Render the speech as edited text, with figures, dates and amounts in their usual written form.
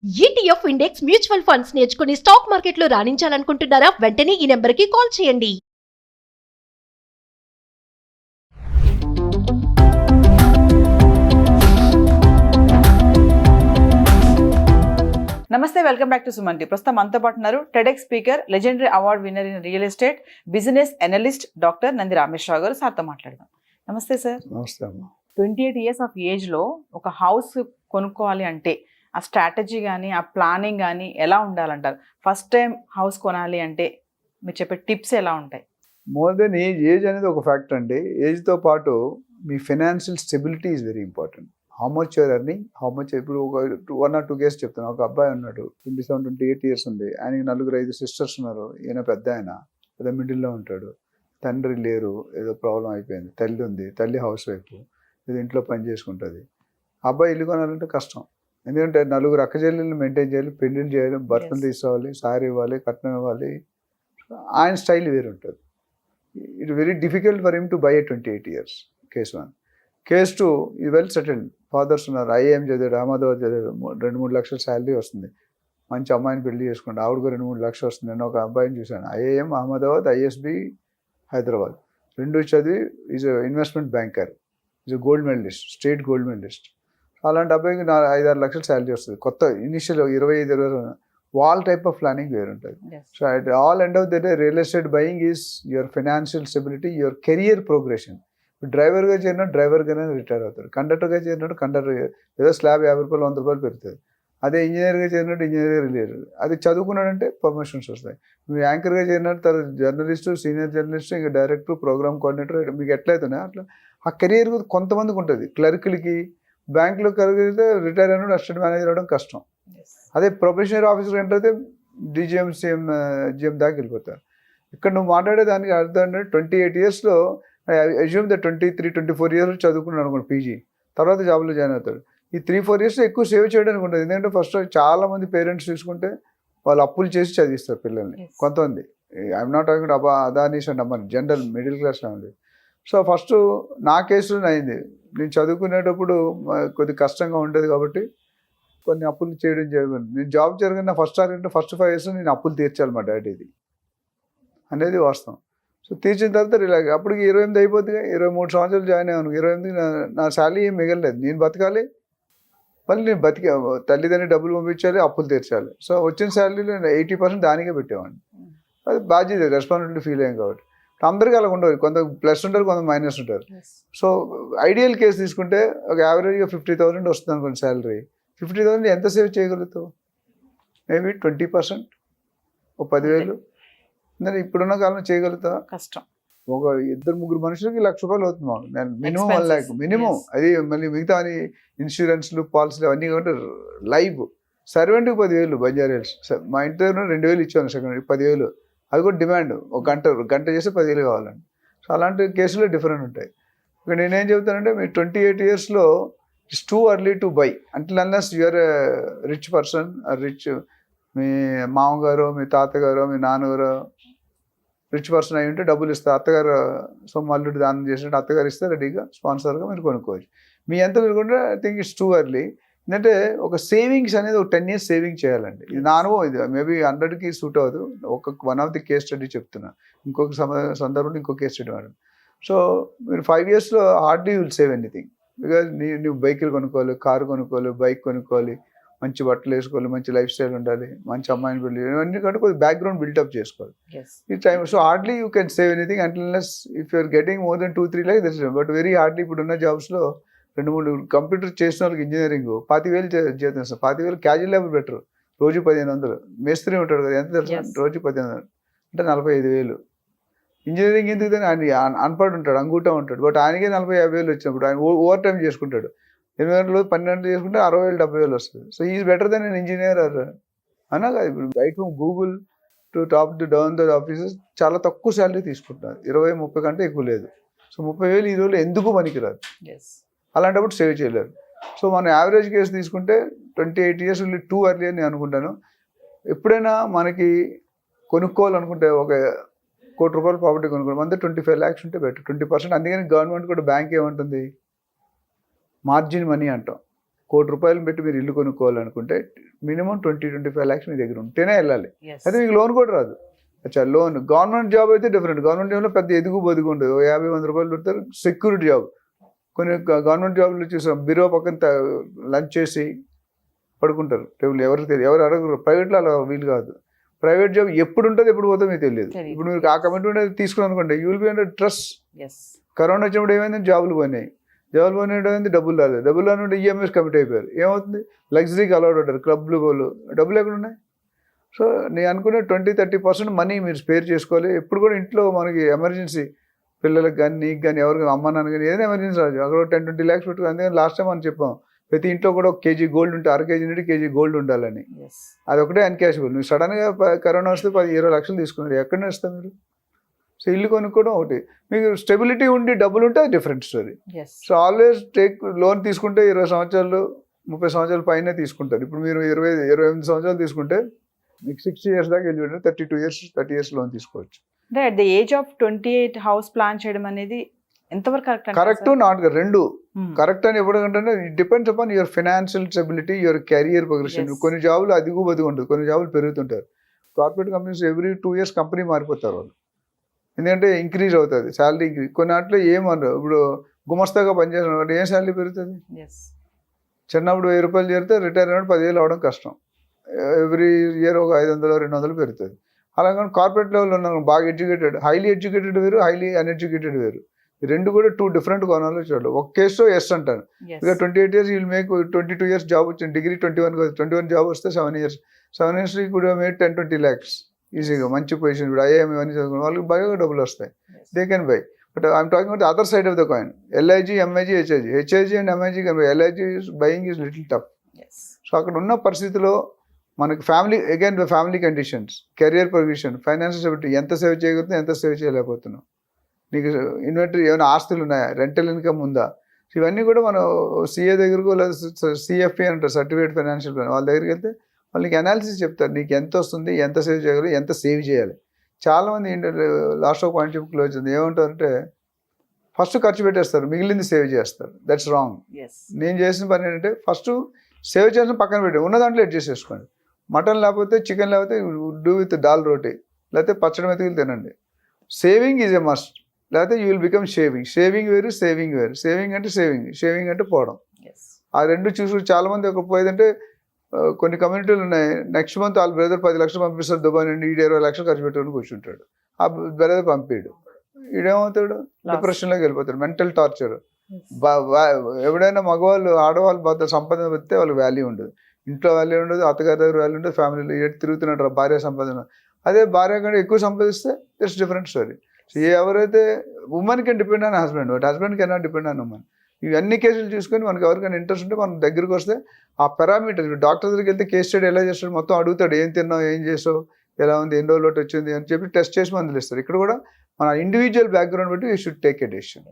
ETF index mutual funds నేర్చుకుని stock మార్కెట్లో రాణించాలనుకుంటున్నారా? వెంటనే ఈ నెంబర్కి కాల్ చేయండి. నమస్తే, వెల్కమ్ బ్యాక్ టు సుమన్. ప్రస్తుతం మనతో పాటు ఉన్నారు TEDx speaker, legendary award winner in real estate, business analyst doctor Nandi Rameshwar Rao గారు. సార్తో మాట్లాడదాం. నమస్తే సార్. నమస్తే అమ్మ. 28 years ఆఫ్ ఏజ్లో ఒక హౌస్ కొనుక్కోవాలి అంటే ఆ స్ట్రాటజీ కానీ ఆ ప్లానింగ్ కానీ ఎలా ఉండాలంటారు? ఫస్ట్ టైం హౌస్ కొనాలి అంటే మీరు చెప్పే టిప్స్ ఎలా ఉంటాయి? మోర్ దెన్ ఏజ్ అనేది ఒక ఫ్యాక్టర్ అండి. ఏజ్తో పాటు మీ financial stability is very important. How much your earning, how much. ఇప్పుడు ఒక 1 or 2 కేసు చెప్తాను. ఒక అబ్బాయి ఉన్నాడు, 27-28 years ఉంది. ఆయనకి 4-5 సిస్టర్స్ ఉన్నారు. ఈయన పెద్ద మిడిల్లో ఉంటాడు. తండ్రి లేరు, ఏదో ప్రాబ్లం అయిపోయింది. తల్లి ఉంది, తల్లి హౌస్ వైఫ్, ఇది ఇంట్లో పని చేసుకుంటుంది. అబ్బాయి ఇల్లు కొనాలంటే కష్టం. ఎందుకంటే 4 అక్క చెల్లెళ్ళు మెయింటైన్ చేయాలి, పెళ్ళిళ్ళు చేయాలి, భర్తలు తీసుకోవాలి, సారీ ఇవ్వాలి, కట్నం ఇవ్వాలి. ఆయన స్టైల్ వేరు ఉంటుంది. It very difficult for him to buy 28 years. Case 1. Case 2 ఈ వెల్ సెటిల్డ్. ఫాదర్స్ ఉన్నారు, ఐఏఎం చదివాడు, అహ్మదాబాద్ చదివాడు, 2-3 లక్షల శాలరీ వస్తుంది. మంచి అమ్మాయిని పెళ్లి చేసుకుంటే ఆవిడకు 2-3 లక్షలు వస్తుంది. నేను ఒక అబ్బాయిని చూశాను, ఐఏఎం అహ్మదాబాద్, ఐఎస్బి హైదరాబాద్, 2 చదివి is investment banker, is gold medallist, state gold medallist. అలాంటి అబ్బాయికి 5-6 లక్షల శాలరీ వస్తుంది. కొత్త ఇనిషియల్ 25 వాల్ టైప్ ఆఫ్ ప్లానింగ్ వేరు ఉంటుంది. So at all end of the day real estate buying is your financial stability, your career progression. డ్రైవర్గా చేరినట్టు డ్రైవర్గానే రిటైర్ అవుతాడు, కండక్టర్గా చేరినట్టు కండక్టర్, ఏదో స్లాబ్ 50 రూపాయలు 100 రూపాయలు పెరుగుతుంది. అదే ఇంజనీర్గా చేరినట్టు ఇంజనీర్ లేదు. అది చదువుకున్నాడంటే ప్రమోషన్స్ వస్తాయి. మీరు యాంకర్గా చేరినట్టు తర్వాత జర్నలిస్టు, సీనియర్ జర్నలిస్టు, ఇంకా డైరెక్టర్, ప్రోగ్రామ్ కోఆర్డినేటర్, మీకు ఎట్లయితున్నాయి అట్లా ఆ కెరియర్ కొంతమందికి ఉంటుంది. క్లర్క్లకి, బ్యాంకులో కలిగితే రిటైర్ అయిన అసిస్టెంట్ మేనేజర్ అవడం కష్టం. అదే ప్రొఫెషనల్ ఆఫీసర్ ఏంటంటే డీజీఎం, జిఎం దాకా వెళ్ళిపోతారు. ఇక్కడ నువ్వు మాట్లాడే దానికి అర్థం అంటే 28 yearsలో అజ్యూమ్ ద 23-24 years చదువుకున్నాడు అనుకోండి, పీజీ తర్వాత జాబ్లో జాయిన్ అవుతాడు. ఈ 3-4 years ఎక్కువ సేవ్ చేయడానికి ఉంటుంది. ఎందుకంటే ఫస్ట్ చాలా మంది పేరెంట్స్ చూసుకుంటే వాళ్ళు అప్పులు చేసి చదివిస్తారు పిల్లల్ని. కొంతమంది, I'm not talking Adanis and అమ్మ, జనరల్ మిడిల్ క్లాస్లో ఉంది. సో ఫస్ట్ నా కేసులో అయింది. నేను చదువుకునేటప్పుడు కొద్ది కష్టంగా ఉండేది కాబట్టి కొన్ని అప్పులు చేయడం జరిగింది. నేను జాబ్ జరిగిన ఫస్ట్ 5 years నేను అప్పులు తీర్చాలి మా డాడీది అనేది వాస్తవం. సో తీర్చిన తర్వాత రిలాక్స్. అప్పటికి 28 అయిపోతుంది. 23 సంవత్సరాలు జాయిన్ అయ్యాను. 28 నా శాలరీ ఏం మిగలలేదు. నేను బతకాలి, మళ్ళీ నేను తల్లిదండ్రులు డబ్బులు పంపించాలి, అప్పులు తీర్చాలి. సో వచ్చిన శాలరీలో 80% దానికే పెట్టేవాడిని. అది బాధ్యత, రెస్పాన్సిబిలిటీ ఫీల్ అయ్యాం కాబట్టి. అందరికీ అలా ఉండదు, కొంత ప్లస్ ఉంటారు, కొంత మైనస్ ఉంటారు. సో ఐడియల్ కేసు తీసుకుంటే ఒక యావరేజ్గా 50,000 వస్తుంది అనుకోండి శాలరీ. 50,000 ఎంత సేవ్ చేయగలుగుతావు? మేబీ 20%, ఒక 10,000. ఇప్పుడున్న కాలంలో చేయగలుగుతా కష్టం. ఒక 2-3 మనుషులకి 1,00,000 రూపాయలు అవుతుంది. నేను మినిమం 1 lakh మినిమం. అది మళ్ళీ మిగతా అని ఇన్సూరెన్స్లు, పాలసీలు అవన్నీ కాబట్టి లైవ్. సర్వెంట్కి 10,000 బంజారా. మా ఇంటి దగ్గర 2,000 ఇచ్చాను సెకండ్, 10,000. అది కూడా డిమాండ్. ఒక గంట చేస్తే 10,000 కావాలండి. సో అలాంటి కేసులో డిఫరెంట్ ఉంటాయి. ఇక నేనేం చెబుతానంటే మీరు 28 yearsలో it's too early to buy until unless you're rich person. Rich మీ మామగారు, మీ తాతగారు, మీ నాన్నగారు రిచ్ పర్సన్ అయి ఉంటే డబ్బులు ఇస్తారు. అత్తగారు అల్లుడు దానం చేసినట్టు అత్తగారు ఇస్తే రెడీగా స్పాన్సర్గా మీరు కొనుక్కోవచ్చు. మీ ఎంత అనుకుంటే I think it's too early. ఎందుకంటే ఒక సేవింగ్స్ అనేది ఒక 10 years సేవింగ్ చేయాలండి. ఇది నా అనుభవం. ఇది మేబీ 100కి సూట్ అవ్వదు. One of the case study చెప్తున్నా. ఇంకొక సందర్భంలో ఇంకో కేస్ స్టడీ వాడు. సో మీరు 5 yearsలో hardly you will save anything. Because నువ్వు బైకులు కొనుక్కోవాలి, కారు కొనుక్కోవాలి, బైక్ కొనుక్కోవాలి, మంచి బట్టలు వేసుకోవాలి, మంచి లైఫ్ స్టైల్ ఉండాలి, మంచి అమ్మాయిని పెళ్ళి, ఇవన్నీ కంటే కొద్దిగా బ్యాక్గ్రౌండ్ బిల్డప్ చేసుకోవాలి ఈ time. So hardly you can save anything until if you're getting more than 2-3 lakhs that's. But very hardly ఇప్పుడున్న జాబ్స్లో 2-3 కంప్యూటర్ చేసిన వాళ్ళకి ఇంజనీరింగ్ 25,000 జీతం ఇస్తారు. 25,000 క్యాజువల్ లేబర్ బెటర్. రోజు 1,500. మేస్త్రి ఉంటాడు కదా, ఎంత తెలుసు? రోజు 1,500 అంటే 45,000. ఇంజనీరింగ్ ఎందుకు? ఆయన అన్పడ్ ఉంటాడు, అంగూటా ఉంటాడు. బట్ ఆయనకే 40,000-50,000 వచ్చినప్పుడు ఆయన ఓవర్ టైం చేసుకుంటాడు. 8 గంటలు 12 గంటలు చేసుకుంటే 60,000-70,000 వస్తుంది. So is better than an engineer అన్నా కదా. ఇప్పుడు right from Google to top to down the offices చాలా తక్కువ శాలరీ తీసుకుంటున్నారు. 20-30 కంటే ఎక్కువ లేదు. సో 30,000 ఈ రోజుల్లో ఎందుకు పనికిరాదు. అలాంటప్పుడు సేవ్ చేయలేరు. సో మనం యావరేజ్ కేసు తీసుకుంటే 28 years టూ ఎర్లీ అని నేను అనుకుంటాను. ఎప్పుడైనా మనకి కొనుక్కోవాలనుకుంటే ఒక 1 కోటి రూపాయల ప్రాపర్టీ కొనుక్కోవడం అంటే 25 lakhs ఉంటే బెటర్, 20%. అందుకని గవర్నమెంట్ కూడా బ్యాంక్ ఏమంటుంది, మార్జిన్ మనీ అంటాం. ₹1,00,00,000 పెట్టి మీరు ఇల్లు కొనుక్కోవాలనుకుంటే మినిమం 20-25 lakhs మీ దగ్గర ఉంటేనే వెళ్ళాలి. Yes. అయితే మీకు లోన్ కూడా రాదు. అచ్చా లోన్ గవర్నమెంట్ జాబ్ అయితే డిఫరెంట్. గవర్నమెంట్ జాబ్లో పెద్ద ఎదుగు బదుగు ఉండదు. ₹50-100 పెడతారు, సెక్యూరిటీ జాబ్. కొన్ని గవర్నమెంట్ జాబ్లు చూసాం, బిరో పక్కన లంచ్ చేసి పడుకుంటారు టేబుల్, ఎవరికి తెలియదు, ఎవరు అడగరు. ప్రైవేట్లో అలా వీలు కాదు. ప్రైవేట్ జాబ్ ఎప్పుడు ఉంటుంది ఎప్పుడు పోతుందో మీకు తెలియదు. ఇప్పుడు మీరు ఆ కమిట్మెంట్ తీసుకుని అనుకోండి, you will be under trust. Yes. Corona వచ్చినప్పుడు ఏమైంది, జాబులు పోయినాయి. జాబులు పోయినట్టు డబ్బులు రాలేదు. డబ్బులు రానుంటే ఈఎంఐస్ కమిట్ అయిపోయారు. ఏమవుతుంది, లగ్జరీకి అలౌడ్ ఉంటారు, క్లబ్లు గోళ్ళు, డబ్బులు ఎక్కడ ఉన్నాయి? సో నేను అనుకునే 20-30% మనీ మీరు స్పేర్ చేసుకోవాలి. ఎప్పుడు కూడా ఇంట్లో మనకి ఎమర్జెన్సీ, పిల్లలకు కానీ నీకు కానీ ఎవరికి అమ్మ నాన్న కానీ ఏదైనా ఎమర్జెన్సీ రాదు, అక్కడ 10-20 lakhs పెట్టుకుని. అందుకని లాస్ట్ టైం మనం చెప్పాం, ప్రతి ఇంట్లో కూడా 1 kg గోల్డ్ ఉంటే 1/2 kg నుండి 1 kg గోల్డ్ ఉండాలని. Yes. అదొకటే అన్క్యాషబుల్. నువ్వు సడన్గా కరోనా వస్తే 10-20 లక్షలు తీసుకున్నారు, ఎక్కడ నేస్తారు మీరు? సో ఇల్లు కొనుక్కోవడం ఒకటి. మీకు స్టెబిలిటీ ఉండి డబ్బులు ఉంటే అది different story. Yes. So always take loan తీసుకుంటే 20 సంవత్సరాలు 30 సంవత్సరాల పైనే తీసుకుంటారు. ఇప్పుడు మీరు 28 సంవత్సరాలు తీసుకుంటే మీకు 60 years దాకా వెళ్ళి 30 years లోన్ తీసుకోవచ్చు. అంటే at the age of 28 house plan చేయడం అనేది ఎంతవరకు కరెక్ట్? కరెక్ట్, నాట్ రెండు కరెక్ట్ అని ఎప్పుడంటే it depends upon your financial stability, your career progression. Yes. కొన్ని జాబులు అదిగు బదిగు ఉంటుంది, కొన్ని జాబులు పెరుగుతుంటారు. Corporate companies every 2 years company మారిపోతారు వాళ్ళు, ఎందుకంటే ఇంక్రీజ్ అవుతుంది శాలరీ ఇంక్రీజ్. కొన్ని వాటిలో ఏమన్నారు, ఇప్పుడు గుమస్తాగా పనిచేసిన వాటి ఏం శాలరీ పెరుగుతుంది? చిన్నప్పుడు ₹1000 చేరితే రిటైర్ అయినప్పుడు 10,000 అవడం కష్టం. ఎవ్రీ ఇయర్ ఒక 500-200 పెరుగుతుంది. అలాగే కార్పొరేట్ లెవెల్ ఉన్న బాగా ఎడ్యుకేటెడ్, హైలీ ఎడ్యుకేటెడ్ వేరు, హైలీ అన్ఎడ్యుకేటెడ్ వేరు. ఈ రెండు కూడా 2 different కోణాలు చూడాలి. ఒక కేసులో ఎస్ అంటాను, ఇక 28 years will make 22 years job వచ్చింది, డిగ్రీ 21 జాబ్ వస్తే 7 years కూడా మేక్ 10-20 lakhs ఈజీగా. మంచి పొజిషన్, ఇప్పుడు ఐఏఎం ఇవన్నీ చదువుకున్న వాళ్ళకి బాగా డబ్బులు వస్తాయి, they can buy. But I'm talking about the other side of the coin, LIG, MIG, HIG and MIG can buy. LIG buying is little tough. So అక్కడ ఉన్న పరిస్థితిలో మనకి family conditions, career position, financial stability, ఎంత save చేయగలుగుతున్నాం, ఎంత save చేయలేకపోతున్నాం, నీకు inventory ఏమైనా ఆస్తులు ఉన్నాయా, రెంటల్ ఇన్కమ్ ఉందా, ఇవన్నీ కూడా మనం CA దగ్గరకు లేదా CFP అంటారు, సర్టిఫికేట్ ఫైనాన్షియల్ ప్లాన్, వాళ్ళ దగ్గరికి వెళ్తే వాళ్ళకి అనాలిసిస్ చెప్తారు, నీకు ఎంత వస్తుంది, ఎంత సేవ్ చేయగలరు, ఎంత సేవ్ చేయాలి. చాలామంది లాస్ట్ ఒక పాయింట్ చెప్పి క్లోజ్ ఉంది, ఏమంటారంటే ఫస్ట్ ఖర్చు పెట్టేస్తారు, మిగిలింది సేవ్ చేస్తారు. That's wrong. నేను చేసిన పని ఏంటంటే ఫస్ట్ సేవ్ చేసిన పక్కన పెట్టి ఉన్న దాంట్లో అడ్జస్ట్ చేసుకోండి. మటన్ లేకపోతే, చికెన్ లేకపోతే డూ విత్ దాల్ రోటీ, లేకపోతే పచ్చడి మెతుకులు తినండి. సేవింగ్ ఈజ్ ఎ మస్ట్, లేకపోతే యూ విల్ బికమ్ షేవింగ్ వేరు, సేవింగ్ వేరు. సేవింగ్ అంటే పోవడం. ఆ రెండు చూసుకుని చాలామంది ఒక పోయేదంటే కొన్ని కమ్యూనిటీలు ఉన్నాయి, నెక్స్ట్ మంత్ వాళ్ళ బ్రదర్ 10 లక్షలు పంపిస్తారు దుబాయ్ నుండి, 20 లక్షలు ఖర్చు పెట్టుకుని కూర్చుంటాడు, ఆ బ్రదర్ పంపిడు, ఈడేమవుతాడు, డిప్రెషన్లోకి వెళ్ళిపోతాడు, మెంటల్ టార్చర్. ఎవడైనా మగవాళ్ళు ఆడవాళ్ళు సంపాదన పెడితే వాళ్ళకి వాల్యూ ఉండదు, ఇంట్లో వాల్యూ ఉండదు, అత్తగారి దగ్గర వాల్యూ ఉండదు, ఫ్యామిలీలో ఏడు తిరుగుతున్నట్టు భార్య సంపాదన. అదే భార్య కంటే ఎక్కువ సంపాదిస్తే ఇట్స్ డిఫరెంట్ స్టోరీ. సో ఎవరైతే women can depend on husband, but husband can not depend on women. ఇవన్నీ కేసులు చూసుకొని మనకి ఎవరికైనా ఇంట్రెస్ట్ ఉంటే మనం దగ్గరికి వస్తే ఆ పారామీటర్స్, డాక్టర్ దగ్గరికి వెళ్తే కేస్ స్టడీ ఎలా చేస్తాడు, మొత్తం అడుగుతాడు, ఏం తిన్నావు, ఏం చేసావు, ఎలా ఉంది, ఎన్ని రోజులు వచ్చింది అని చెప్పి టెస్ట్ చేసి మందులు ఇస్తారు. ఇక్కడ కూడా మన ఇండివిజువల్ బ్యాక్గ్రౌండ్ బట్టి you should take a decision.